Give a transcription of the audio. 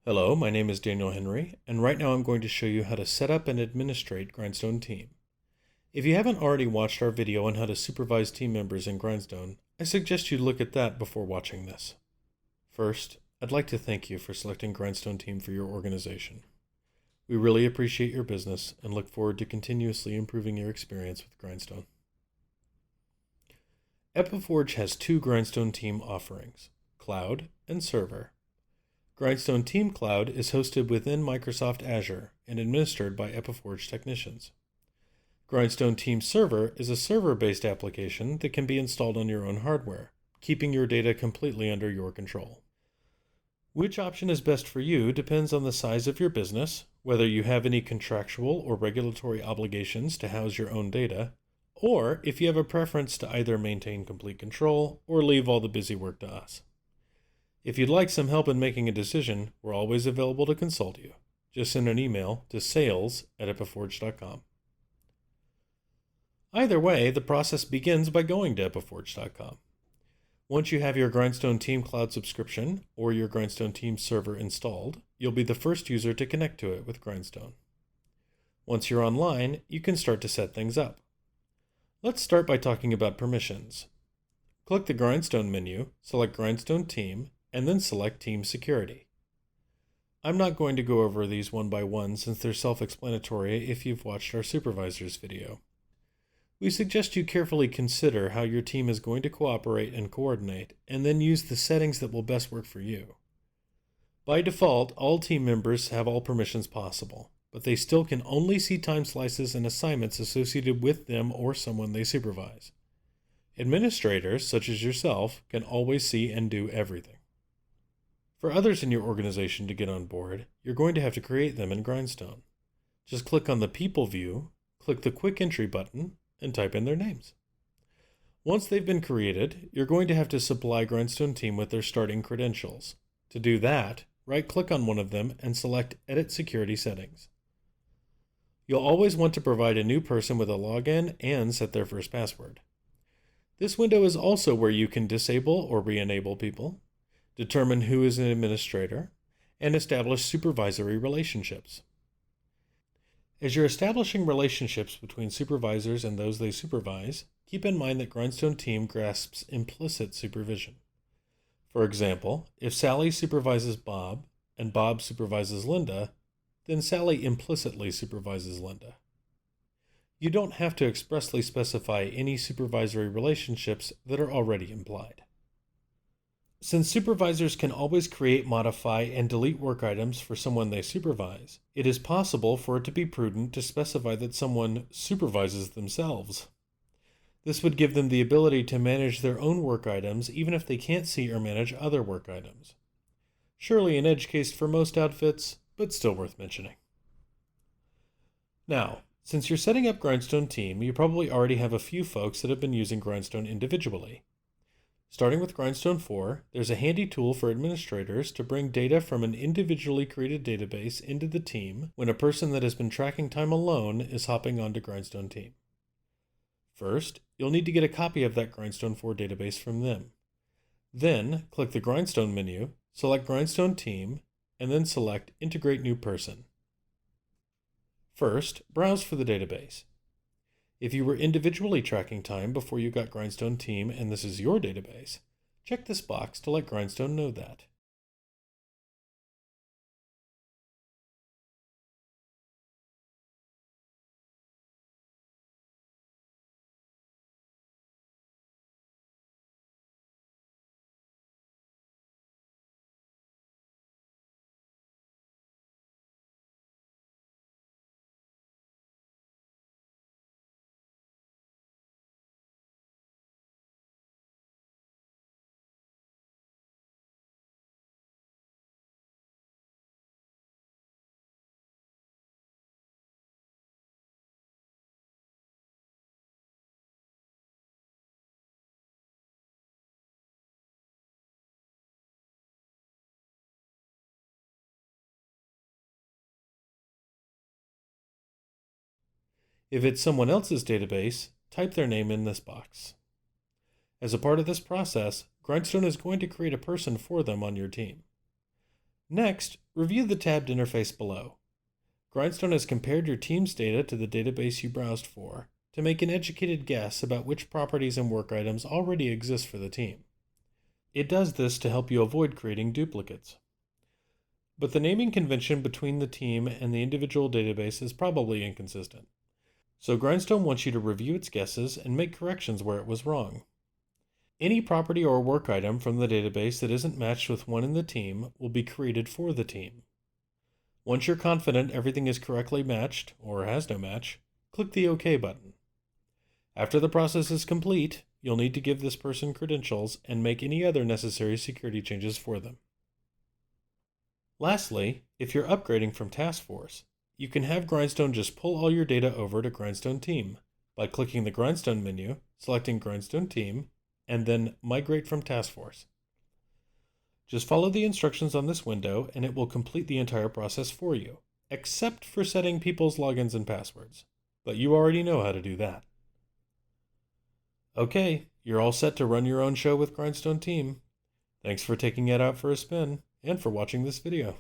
Hello, my name is Daniel Henry, and right now I'm going to show you how to set up and administrate Grindstone Team. If you haven't already watched our video on how to supervise team members in Grindstone, I suggest you look at that before watching this. First, I'd like to thank you for selecting Grindstone Team for your organization. We really appreciate your business and look forward to continuously improving your experience with Grindstone. Epiforge has two Grindstone Team offerings, Cloud and Server. Grindstone Team Cloud is hosted within Microsoft Azure and administered by Epiforge technicians. Grindstone Team Server is a server-based application that can be installed on your own hardware, keeping your data completely under your control. Which option is best for you depends on the size of your business, whether you have any contractual or regulatory obligations to house your own data, or if you have a preference to either maintain complete control or leave all the busy work to us. If you'd like some help in making a decision, we're always available to consult you. Just send an email to sales@epiforge.com. Either way, the process begins by going to epiforge.com. Once you have your Grindstone Team Cloud subscription or your Grindstone Team server installed, you'll be the first user to connect to it with Grindstone. Once you're online, you can start to set things up. Let's start by talking about permissions. Click the Grindstone menu, select Grindstone Team, and then select Team Security. I'm not going to go over these one by one since they're self-explanatory if you've watched our supervisors video. We suggest you carefully consider how your team is going to cooperate and coordinate, and then use the settings that will best work for you. By default, all team members have all permissions possible, but they still can only see time slices and assignments associated with them or someone they supervise. Administrators, such as yourself, can always see and do everything. For others in your organization to get on board, you're going to have to create them in Grindstone. Just click on the People view, click the Quick Entry button, and type in their names. Once they've been created, you're going to have to supply Grindstone Team with their starting credentials. To do that, right-click on one of them and select Edit Security Settings. You'll always want to provide a new person with a login and set their first password. This window is also where you can disable or re-enable people, determine who is an administrator, and establish supervisory relationships. As you're establishing relationships between supervisors and those they supervise, keep in mind that Grindstone Team grasps implicit supervision. For example, if Sally supervises Bob and Bob supervises Linda, then Sally implicitly supervises Linda. You don't have to expressly specify any supervisory relationships that are already implied. Since supervisors can always create, modify, and delete work items for someone they supervise, it is possible for it to be prudent to specify that someone supervises themselves. This would give them the ability to manage their own work items even if they can't see or manage other work items. Surely an edge case for most outfits, but still worth mentioning. Now, since you're setting up Grindstone Team, you probably already have a few folks that have been using Grindstone individually. Starting with Grindstone 4, there's a handy tool for administrators to bring data from an individually created database into the team when a person that has been tracking time alone is hopping onto Grindstone Team. First, you'll need to get a copy of that Grindstone 4 database from them. Then, click the Grindstone menu, select Grindstone Team, and then select Integrate New Person. First, browse for the database. If you were individually tracking time before you got Grindstone Team and this is your database, check this box to let Grindstone know that. If it's someone else's database, type their name in this box. As a part of this process, Grindstone is going to create a person for them on your team. Next, Review the tabbed interface below. Grindstone has compared your team's data to the database you browsed for to make an educated guess about which properties and work items already exist for the team. It does this to help you avoid creating duplicates. But the naming convention between the team and the individual database is probably inconsistent. So Grindstone wants you to review its guesses and make corrections where it was wrong. Any property or work item from the database that isn't matched with one in the team will be created for the team. Once you're confident everything is correctly matched, or has no match, click the OK button. After the process is complete, you'll need to give this person credentials and make any other necessary security changes for them. Lastly, if you're upgrading from Task Force, you can have Grindstone just pull all your data over to Grindstone Team by clicking the Grindstone menu, selecting Grindstone Team, and then Migrate from Task Force. Just follow the instructions on this window and it will complete the entire process for you, except for setting people's logins and passwords. But you already know how to do that. Okay, you're all set to run your own show with Grindstone Team. Thanks for taking it out for a spin and for watching this video.